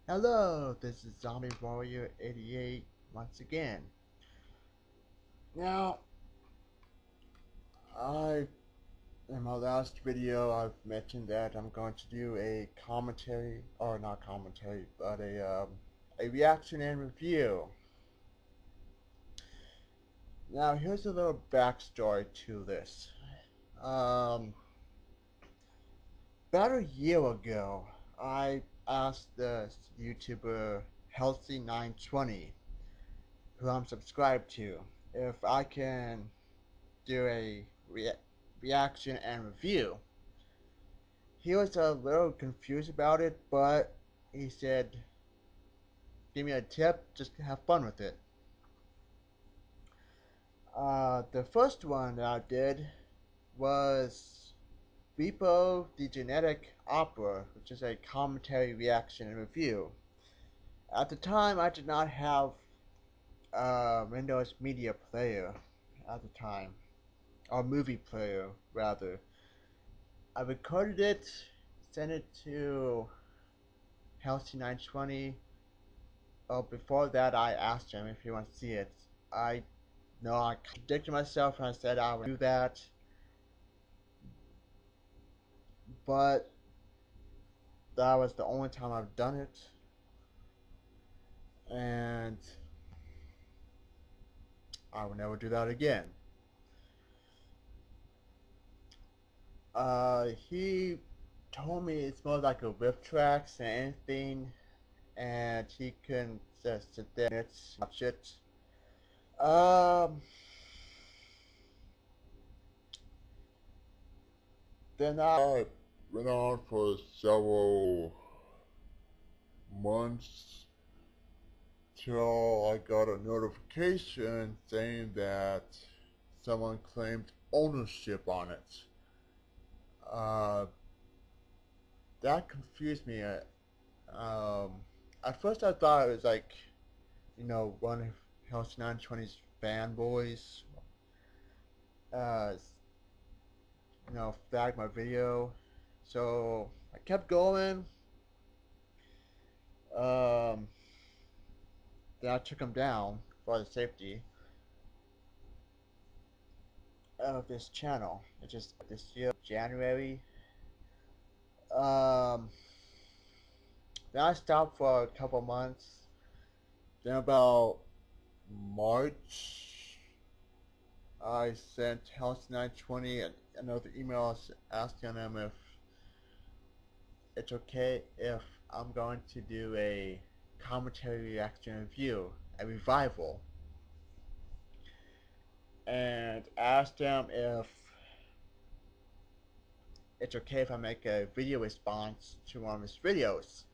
Hello, this is Zombie Warrior 88 once again. Now, I in my last video I've mentioned that I'm going to do a commentary, or not commentary, but a reaction and review. Now, here's a little backstory to this. Um, about a year ago, I asked the YouTuber Healthy920, who I'm subscribed to, if I can do a reaction and review. He was a little confused about it, but he said, give me a tip, just have fun with it. The first one that I did was Repo the Genetic Opera, which is a commentary, reaction, and review. At the time, I did not have Windows Media Player at the time, or Movie Player, rather. I recorded it, sent it to Healthy920. Well, before that, I asked him if he wants to see it. I know I contradicted myself and I said I would do that, but that was the only time I've done it, and I will never do that again. He told me it's more like a riff tracks than anything, and he can just sit there and watch it. Um, then I went on for several months till I got a notification saying that someone claimed ownership on it. Uh, that confused me. Um, at first, I thought it was like, one of Healthy920's fanboys, uh, flagged my video. So I kept going. Um, then I took him down for the safety of this channel. It just this year, January. Um, then I stopped for a couple months. Then about March, I sent Health920 another email asking them if it's okay if I'm going to do a commentary reaction review, a revival, and asked them if it's okay if I make a video response to one of his videos.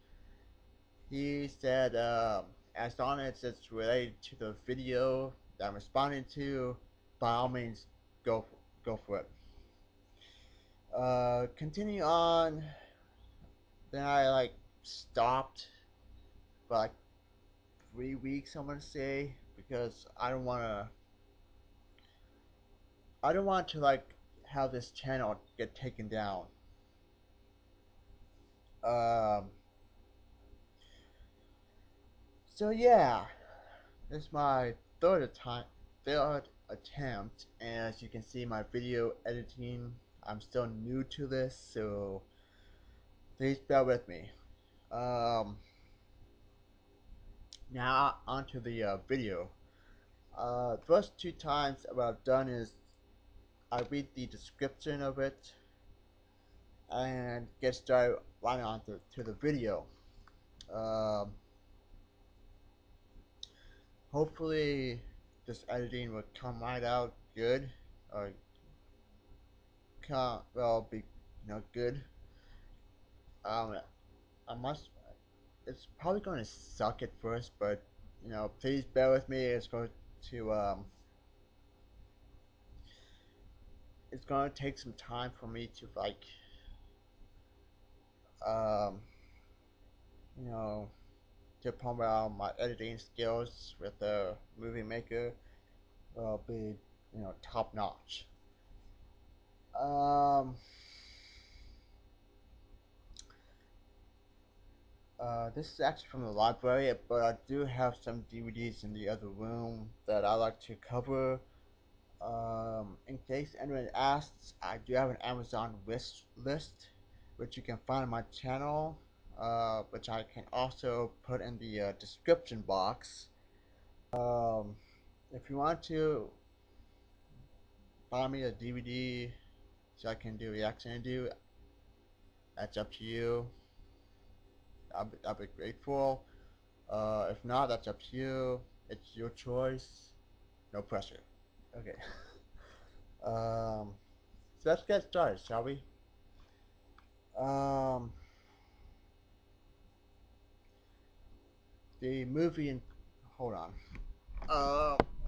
He said, as long as it's related to the video that I'm responding to, by all means, go go for it. Continue on. Then I stopped for 3 weeks. I'm gonna say because I don't want to have this channel get taken down. Um. So yeah, this is my third attempt, and as you can see, my video editing. I'm still new to this, so please bear with me. Um. Now onto the video. First two times what I've done is I read the description of it and get started right on to the video. Um, Hopefully this editing will come right out good, or be good. Um, I must. It's probably going to suck at first, but please bear with me. It's going to take some time for me to um, you know, to pump out my editing skills with the Movie Maker will be, top notch. Um, This is actually from the library, but I do have some DVDs in the other room that I like to cover. In case anyone asks, I do have an Amazon wish list, which you can find on my channel, which I can also put in the description box. Um, if you want to buy me a DVD so I can do a reaction review, that's up to you. I'll be grateful. If not, that's up to you. It's your choice. No pressure. Okay. So let's get started, shall we? Um, the movie in. Hold on.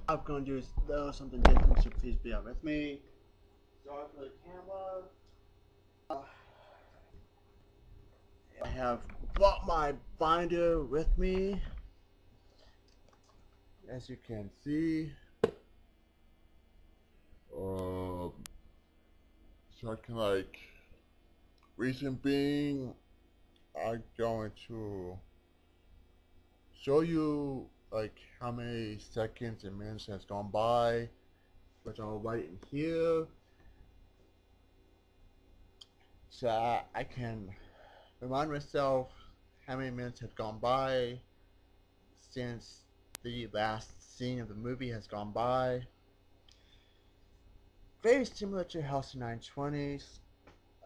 I'm going to do something different, so please bear with me. Sorry for the camera. I have brought my binder with me, as you can see. Um, so I can reason being, I'm going to show you how many seconds and minutes has gone by, which I'll write in here, so I can remind myself how many minutes have gone by since the last scene of the movie has gone by. Very similar to House of 920s.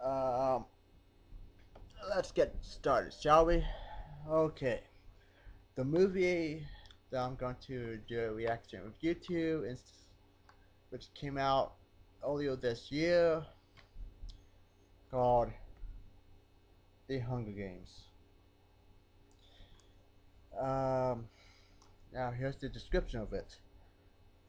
Um, let's get started, shall we? Okay. The movie that I'm going to do a reaction review to, which came out earlier this year, called The Hunger Games. Um, Now here's the description of it.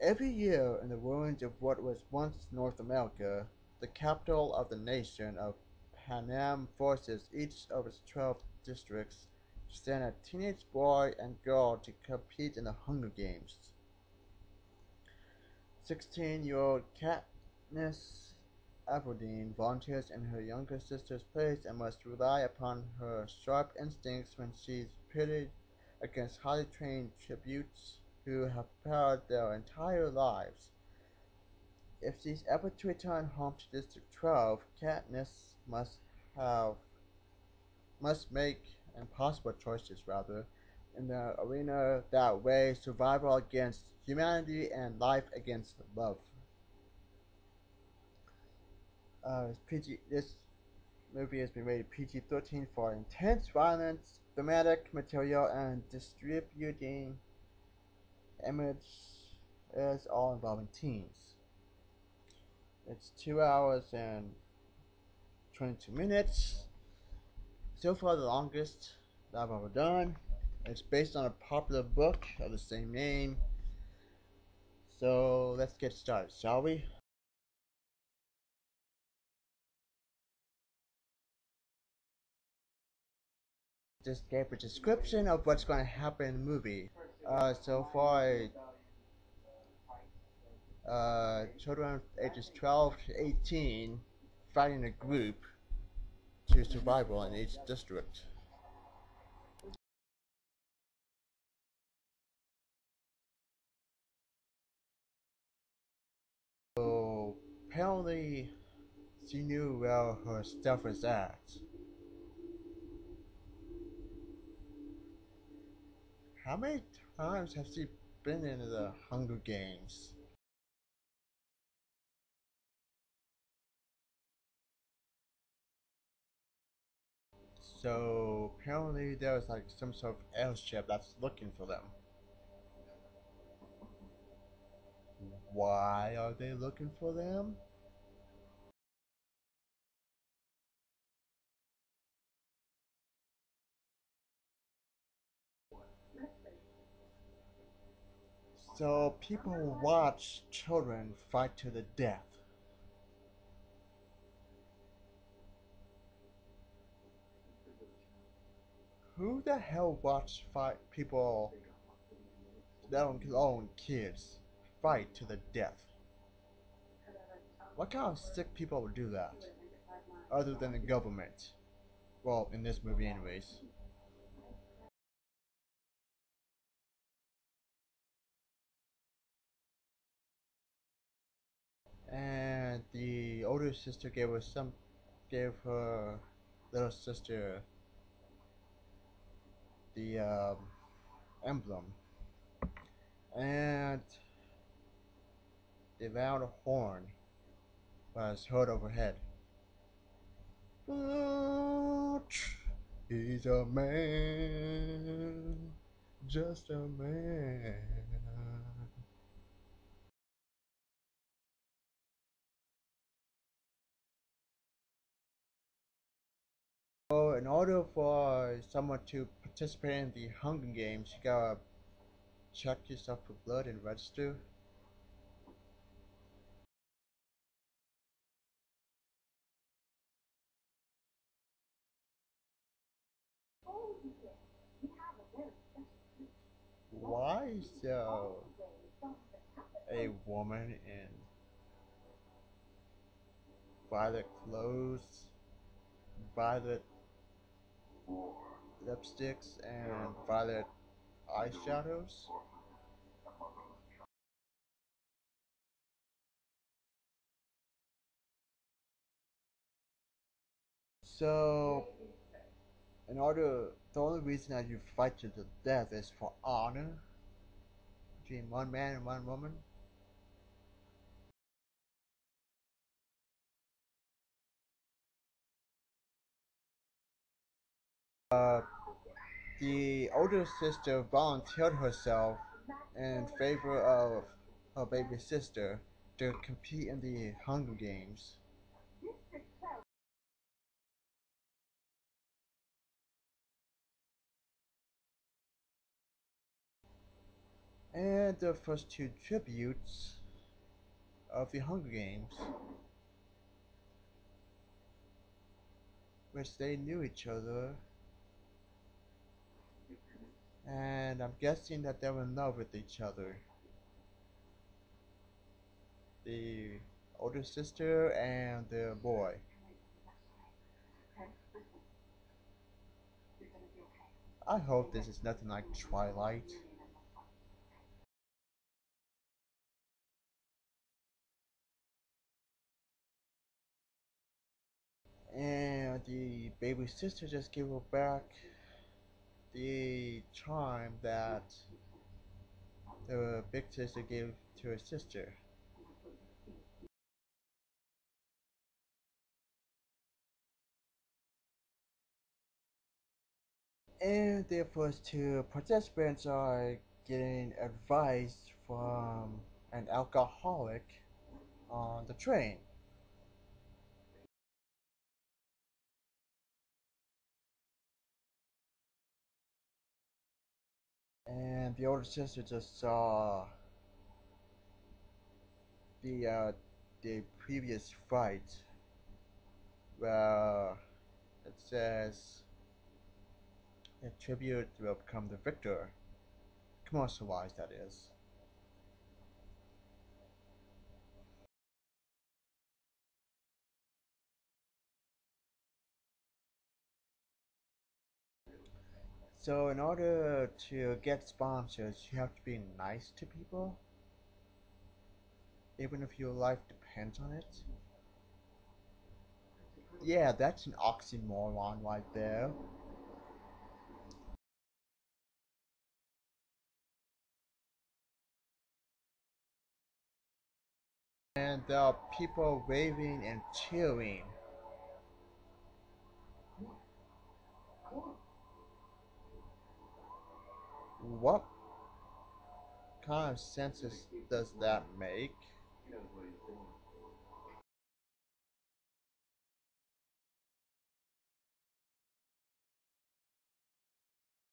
Every year in the ruins of what was once North America, the capital of the nation of Panem forces each of its 12 districts to send a teenage boy and girl to compete in the Hunger Games. 16-year-old Katniss Everdeen volunteers in her younger sister's place and must rely upon her sharp instincts when she's pitted against highly trained tributes who have prepared their entire lives. If she's ever to return home to District 12, Katniss have must make impossible choices rather in the arena that weigh survival against humanity and life against love. This movie has been rated PG-13 for intense violence, thematic material, and distributing image is all involving teens. It's 2 hours and 22 minutes. So far the longest that I've ever done. It's based on a popular book of the same name. So let's get started, shall we? Just gave a description of what's going to happen in the movie. So far, children ages 12 to 18 fight in a group to survival in each district. So apparently she knew where her stuff was at. How many times has she been in the Hunger Games? So apparently there's some sort of airship that's looking for them. Why are they looking for them? So people watch children fight to the death. Who the hell watch fight people, their own kids, fight to the death? What kind of sick people would do that? Other than the government. Well, in this movie anyways. and the older sister gave her little sister the emblem, and the loud horn was heard overhead. But he's a man, just a man. So, in order for someone to participate in the Hunger Games, you gotta check yourself for blood and register. Why so a woman in violet clothes, violet lipsticks, and violet eyeshadows? So, the only reason that you fight to the death is for honor between one man and one woman. Uh, the older sister volunteered herself in favor of her baby sister to compete in the Hunger Games. And the first two tributes of the Hunger Games, which they knew each other, and I'm guessing that they were in love with each other. The older sister and the boy. I hope this is nothing like Twilight. And the baby sister just gave her back the charm that the big sister gave to her sister. And the first two participants are getting advice from an alcoholic on the train. And the older sister just saw the uh, the previous fight where it says the tribute will become the victor. Commercialized, that is. So in order to get sponsors, you have to be nice to people, even if your life depends on it. Yeah, that's an oxymoron right there. And there are people waving and cheering. What kind of sense does that make?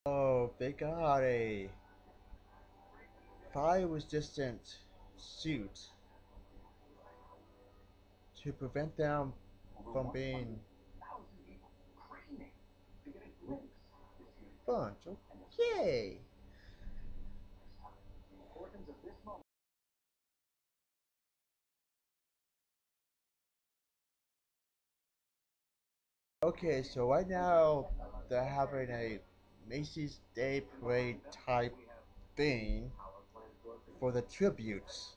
Oh, they got a fire resistant suit to prevent them from being burnt. Okay. Okay, so right now they're having a Macy's Day Parade type thing for the tributes,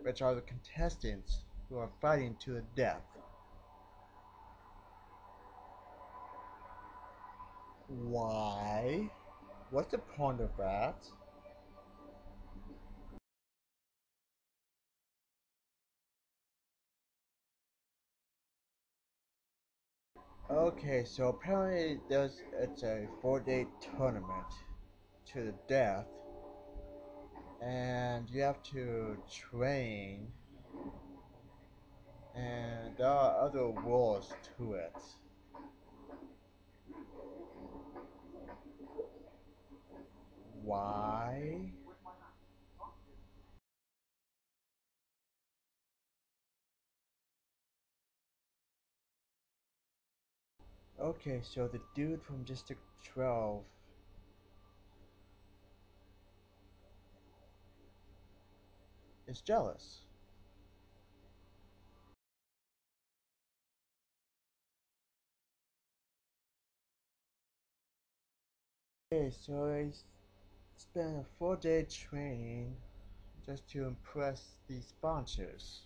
which are the contestants. who are fighting to the death. Why? What's the point of that? Okay, so apparently it's a 4-day tournament to the death, and you have to train, and there are other rules to it. Why? Okay, so the dude from District 12 is jealous. Okay, so I spent a 4-day training just to impress these sponsors,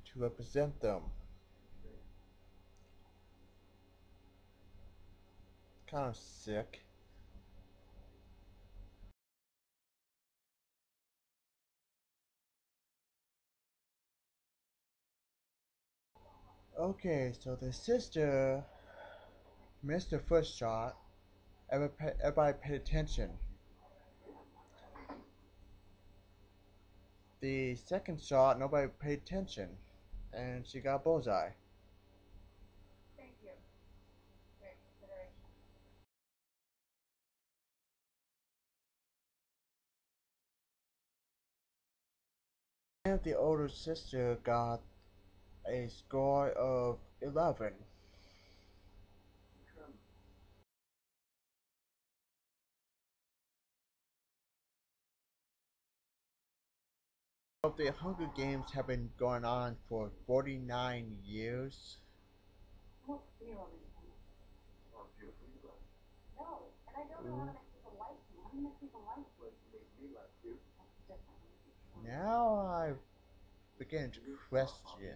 to represent them. Kind of sick. Okay, so the sister missed the first shot. Everybody paid attention. The second shot, nobody paid attention, and she got bullseye. And the older sister got a score of 11. The Hunger Games have been going on for 49 years. Now I begin to question.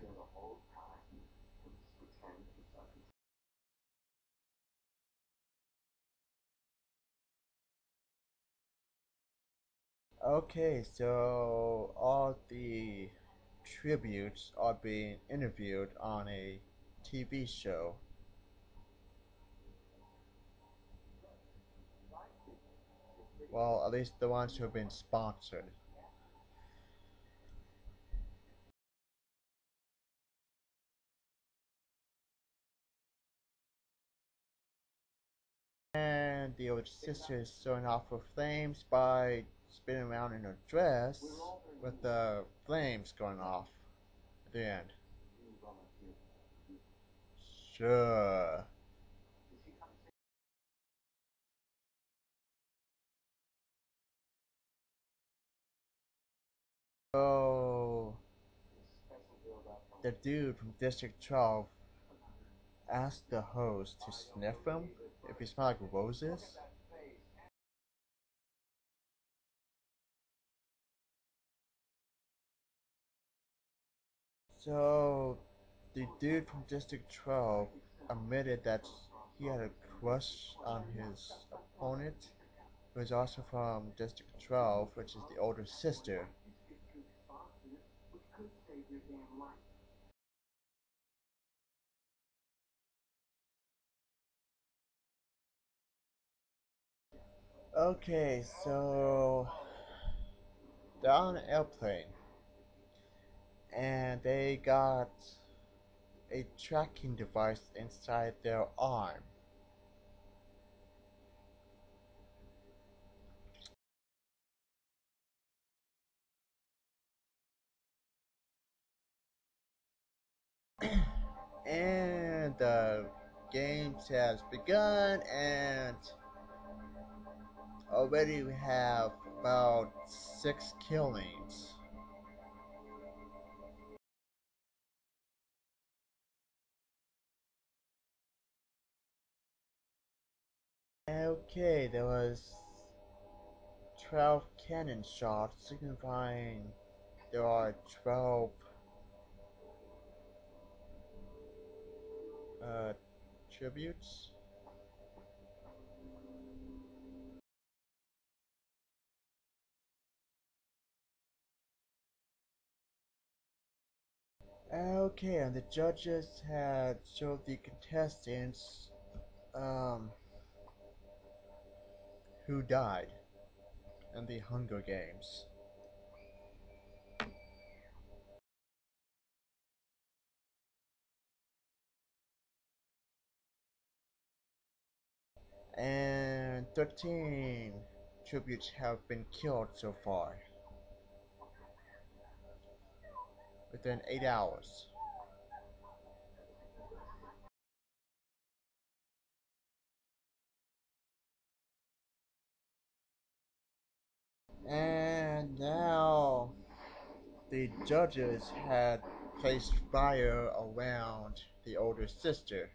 Okay, so all the tributes are being interviewed on a TV show. Well, at least the ones who have been sponsored. And the old sister is showing off her flames by spinning around in her dress with the flames going off at the end. Sure. So, the dude from District 12 asked the host to sniff him if he smelled like roses. So, the dude from District 12 admitted that he had a crush on his opponent, who is also from District 12, which is the older sister. Okay, so they're on an airplane and they got a tracking device inside their arm. And the games has begun, and already we have about 6 killings. Okay, there was 12 cannon shots, signifying there are 12 uh, tributes. Okay, and the judges had showed the contestants um, who died in the Hunger Games. And 13 tributes have been killed so far within 8 hours. And now the judges had placed fire around the older sister.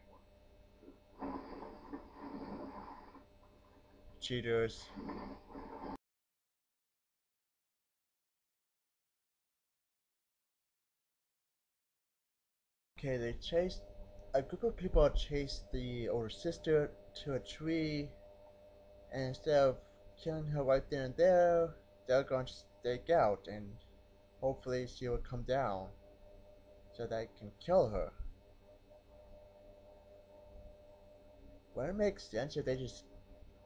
Cheaters. Okay, they chased a group of people chased the older sister to a tree, and instead of killing her right then and there, they're going to stake out and hopefully she will come down so they can kill her. Would it make sense if they just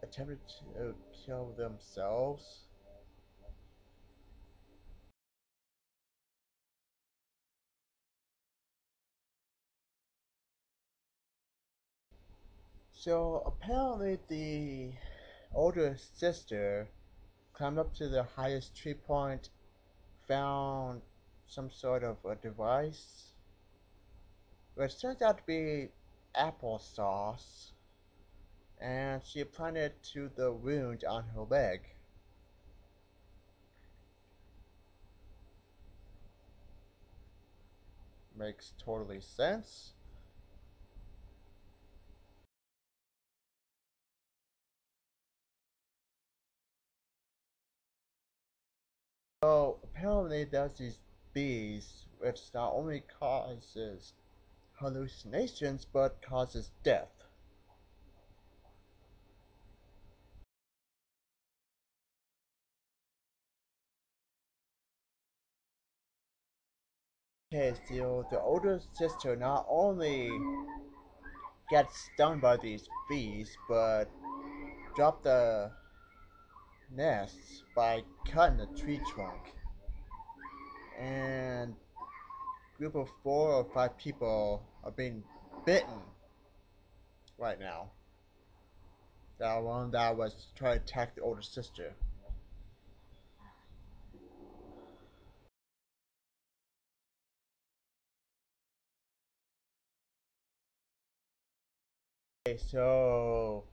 attempted to kill themselves? So apparently the older sister climbed up to the highest tree point, found some sort of a device, which turns out to be applesauce, and she applied it to the wound on her leg. Makes totally sense. So apparently there's these bees which not only causes hallucinations but causes death. Okay, so the older sister not only gets stung by these bees, but drop the nests by cutting the tree trunk. And a group of 4 or 5 people are being bitten right now. That one that was trying to attack the older sister. Okay, so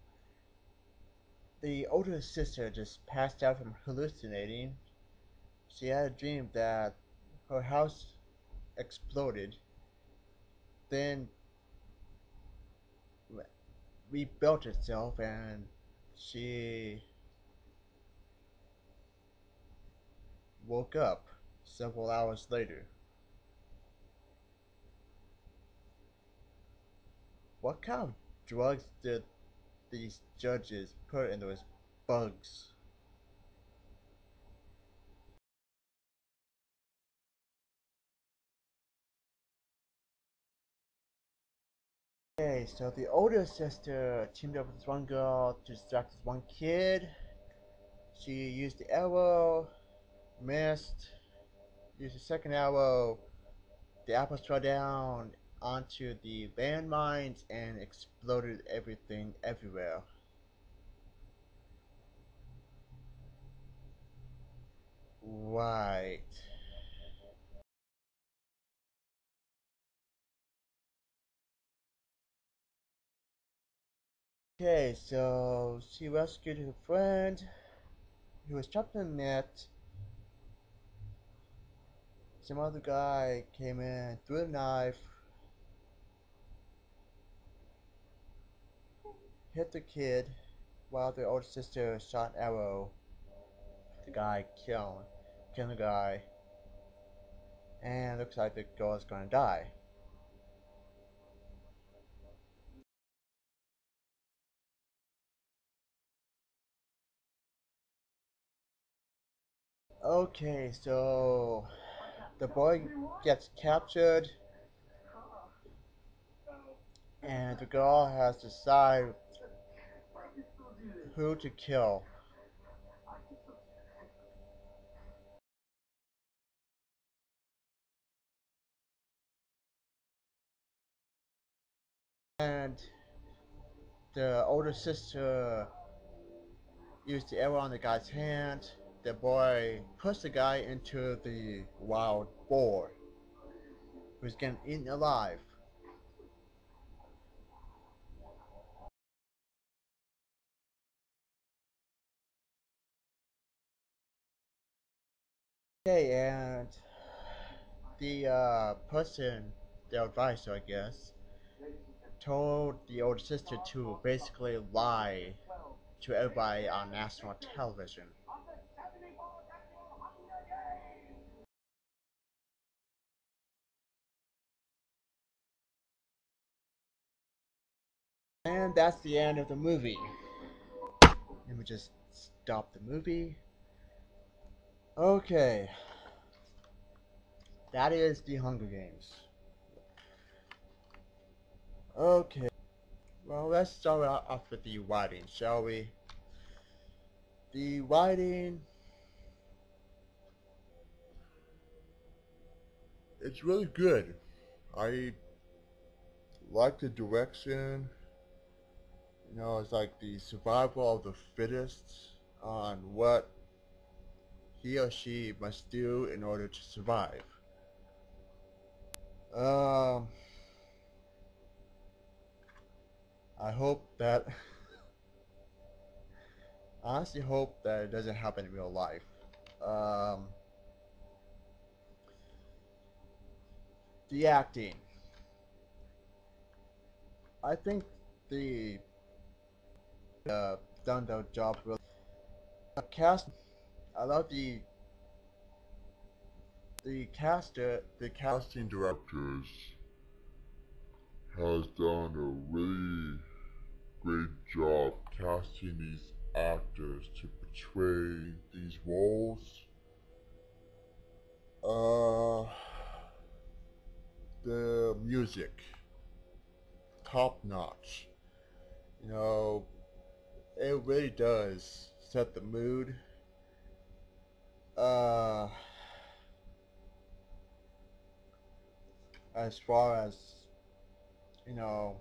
the older sister just passed out from hallucinating. She had a dream that her house exploded, then rebuilt itself, and she woke up several hours later. What kind of drugs did these judges put in those bugs? Okay, so the older sister teamed up with this one girl to distract this one kid. She used the arrow, missed, used the second arrow. The apples fell down onto the landmines and exploded everything everywhere. Right. Okay, so she rescued her friend who was trapped in a net. Some other guy came in, threw a knife, hit the kid, while the older sister shot an arrow. The guy killed the guy, and looks like the girl is gonna die. Okay, so the boy gets captured, and the girl has to decide who to kill. And the older sister used the arrow on the guy's hand. The boy puts the guy into the wild boar, who's getting eaten alive. Okay, and the person, the advisor, I guess, told the older sister to basically lie to everybody on national television. And that's the end of the movie. Let me just stop the movie. Okay, that is the Hunger Games. Okay, well, let's start off with the writing, shall we? The writing, it's really good. I like the direction. You know, it's like the survival of the fittest on what he or she must do in order to survive. Um, I hope that, I honestly hope that it doesn't happen in real life. Um, the acting. I think the done their job really. The cast. I love the caster. The casting directors has done a really great job casting these actors to portray these roles. Uh, the music, top notch. You know, it really does set the mood. Uh, as far as you know,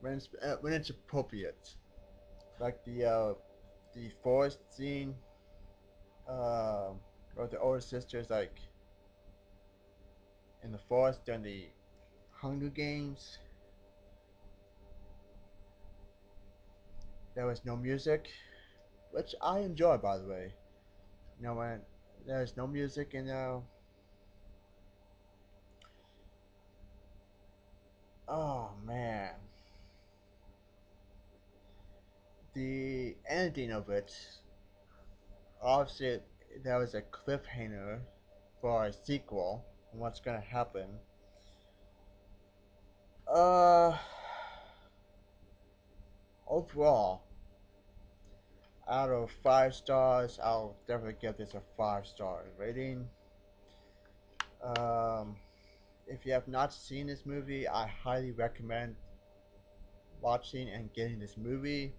when it's appropriate, like the forest scene, uh, where the older sister's like in the forest during the Hunger Games. There was no music, which I enjoy, by the way. You know, when there's no music, oh man, the ending of it, obviously, there was a cliffhanger for a sequel and what's gonna happen. Uh, overall, out of 5 stars, I'll definitely give this a 5 star rating. Um, if you have not seen this movie, I highly recommend watching and getting this movie.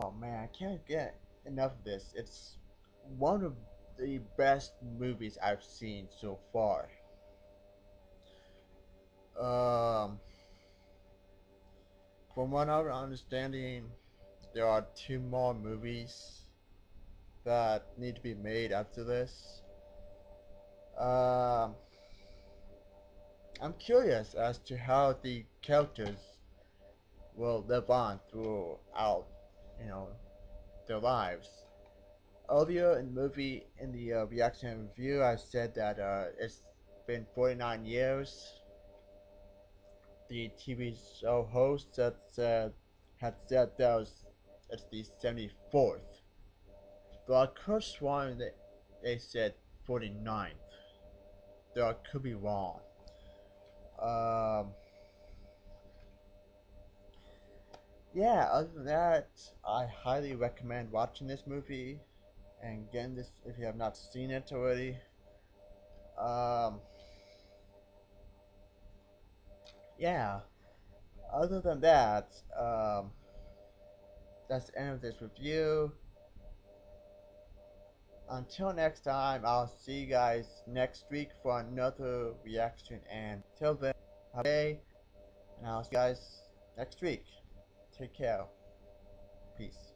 Oh man, I can't get enough of this. It's one of the best movies I've seen so far. Um, from what I'm understanding, there are 2 more movies that need to be made after this. Um, I'm curious as to how the characters will live on throughout, you know, their lives. Earlier in the movie, in the reaction review, I said that it's been 49 years. The TV show host had said that it's the 74th. But I could have sworn that they said 49th. Though I could be wrong. Um, yeah, other than that, I highly recommend watching this movie. and again, this if you have not seen it already. Um, yeah. Other than that, that's the end of this review. Until next time, I'll see you guys next week for another reaction. And till then, have a day, and I'll see you guys next week. Take care. Peace.